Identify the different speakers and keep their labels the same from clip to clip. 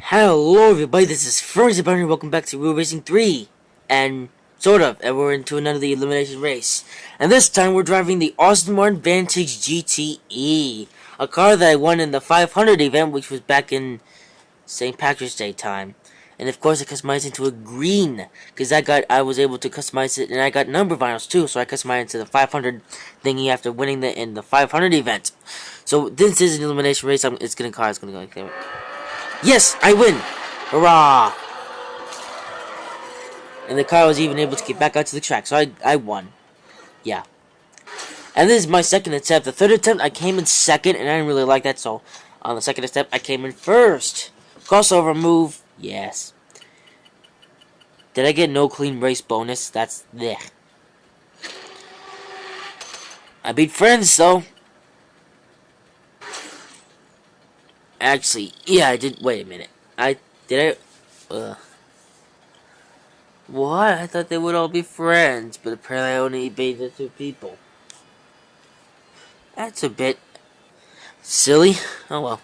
Speaker 1: Hello everybody, this is Furnace Bunny, welcome back to Real Racing 3, and we're into another elimination race. And this time we're driving the Aston Martin Vantage GTE, a car that I won in the 500 event, which was back in St. Patrick's Day time. And of course I customized it into a green, because I was able to customize it, and I got number vinyls too, so I customized it to the 500 thingy after winning in the 500 event. So this is an elimination race, it's gonna go like that. Yes, I win! Hurrah! And the car was even able to get back out to the track, so I won. Yeah. And this is my second attempt. The third attempt, I came in second, and I didn't really like that, so on the second attempt, I came in first. Crossover move, yes. Did I get no clean race bonus? That's bleh. I beat friends, though. Actually, yeah, I did. Wait a minute. What? I thought they would all be friends, but apparently I only beat the two people. That's a bit silly. Oh well.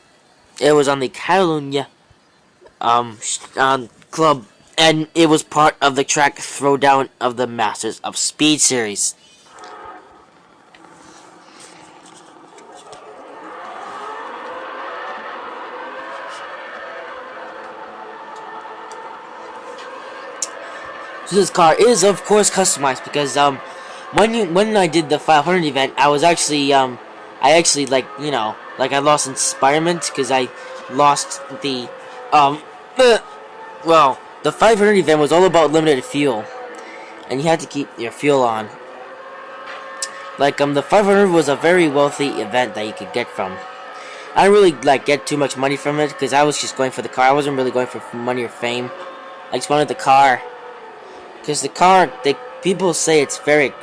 Speaker 1: It was on the Catalunya club, and it was part of the track throwdown of the Masters of Speed series. So this car is of course customized because when I did the 500 event, I lost inspirement because I lost the the 500 event was all about limited fuel, and you had to keep your fuel on. The 500 was a very wealthy event that you could get from. I didn't really get too much money from it because I was just going for the car. I wasn't really going for money or fame. I just wanted the car. Because the car, people say it is very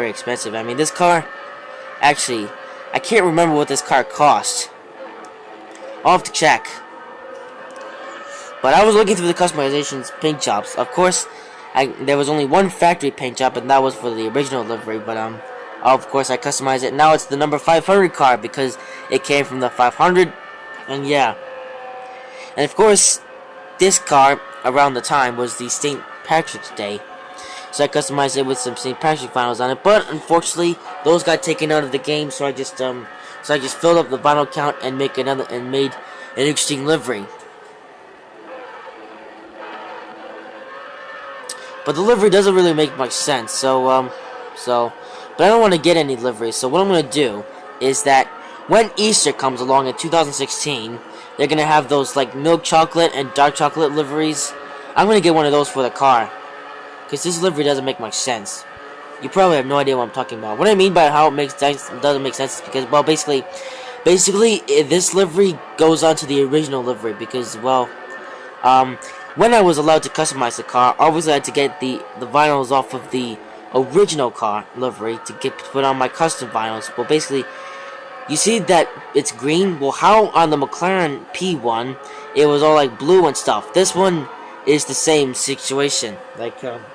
Speaker 1: expensive. I mean, this car, actually, I can't remember what this car cost. I'll have to check. But I was looking through the customizations paint jobs. Of course, there was only one factory paint job, and that was for the original livery. But of course, I customized it. Now it's the number 500 car because it came from the 500, and yeah. And of course, this car around the time was the St. Patrick's Day, so I customized it with some St. Patrick vinyls on it, but unfortunately those got taken out of the game, so I just filled up the vinyl count and made an interesting livery. But the livery doesn't really make much sense, but I don't want to get any livery, so what I'm going to do is that when Easter comes along in 2016, they're going to have those milk chocolate and dark chocolate liveries. I'm going to get one of those for the car, because this livery doesn't make much sense. You probably have no idea what I'm talking about. What I mean by how it doesn't make sense is because, well, basically, this livery goes on to the original livery, because, well, when I was allowed to customize the car, obviously I had to get the vinyls off of the original car livery to put on my custom vinyls. Well, basically, you see that it's green? Well, how on the McLaren P1, it was all blue and stuff. This one is the same situation. It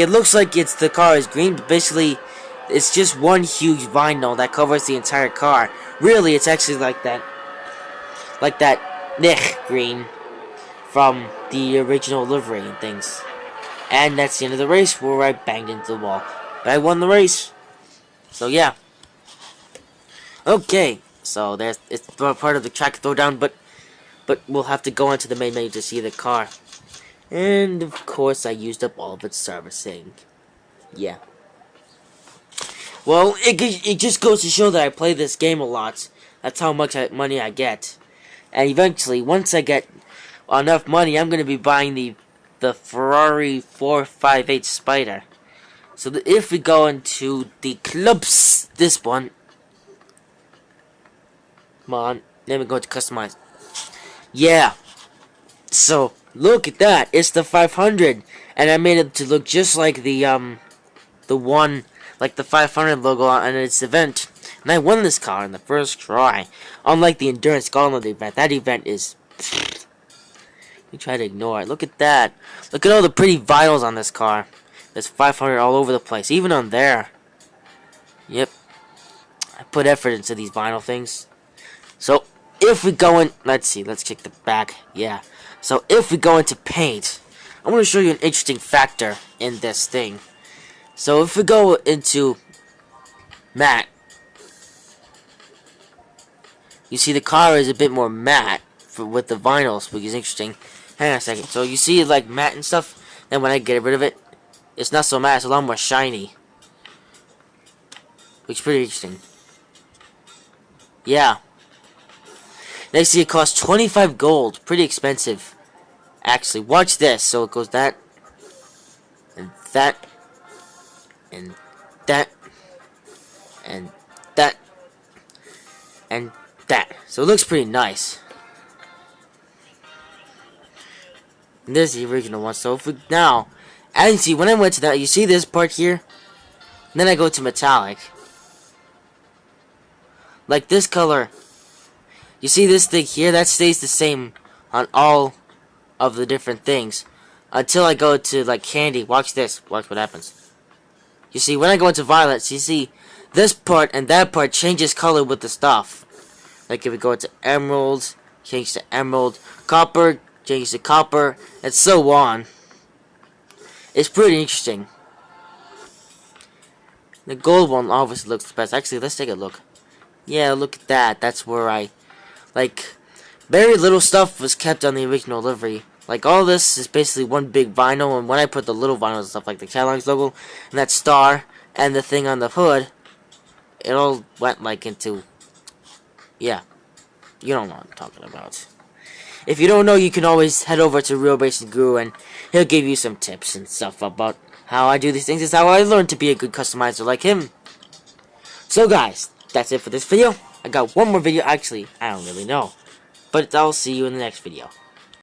Speaker 1: looks like the car is green, but basically it's just one huge vinyl that covers the entire car. Really, it's actually like that green from the original livery and things. And that's the end of the race where I banged into the wall. But I won the race. So yeah. Okay, so it's part of the track throwdown, but we'll have to go into the main menu to see the car. And, of course, I used up all of its servicing. Yeah. Well, it just goes to show that I play this game a lot. That's how much money I get. And eventually, once I get enough money, I'm going to be buying the Ferrari 458 Spider. So if we go into the clubs, this one. Come on, let me go to customize. Yeah. So look at that. It's the 500, and I made it to look just like the 500 logo on its event. And I won this car in the first try. Unlike the Endurance Gauntlet event, that event is. You try to ignore it. Look at that. Look at all the pretty vinyls on this car. There's 500 all over the place, even on there. Yep. I put effort into these vinyl things. So if we go in, let's see, let's kick the back. Yeah. So if we go into paint, I'm going to show you an interesting factor in this thing. So if we go into matte, you see the car is a bit more matte with the vinyls, which is interesting. Hang on a second. So you see like matte and stuff, and when I get rid of it, it's not so matte, it's a lot more shiny. Which is pretty interesting. Yeah. Next, see, it costs 25 gold. Pretty expensive. Actually, watch this. So it goes that, and that, and that, and that, and that. So it looks pretty nice. And there's the original one. So if we now, as you see, when I went to that, you see this part here? And then I go to metallic. Like this color. You see this thing here? That stays the same on all of the different things. Until I go to like candy. Watch this. Watch what happens. You see, when I go into violets, you see this part and that part changes color with the stuff. Like if we go into emerald, change to emerald, copper, change to copper, and so on. It's pretty interesting. The gold one obviously looks the best. Actually, let's take a look. Yeah, look at that. That's where I... Like, very little stuff was kept on the original livery. Like, all this is basically one big vinyl, and when I put the little vinyls and stuff, like the Catalog's logo, and that star, and the thing on the hood, it all went, like, into... Yeah. You don't know what I'm talking about. If you don't know, you can always head over to Real Racing Guru, and he'll give you some tips and stuff about how I do these things. It's how I learned to be a good customizer like him. So, guys, that's it for this video. I got one more video. Actually, I don't really know. But I'll see you in the next video.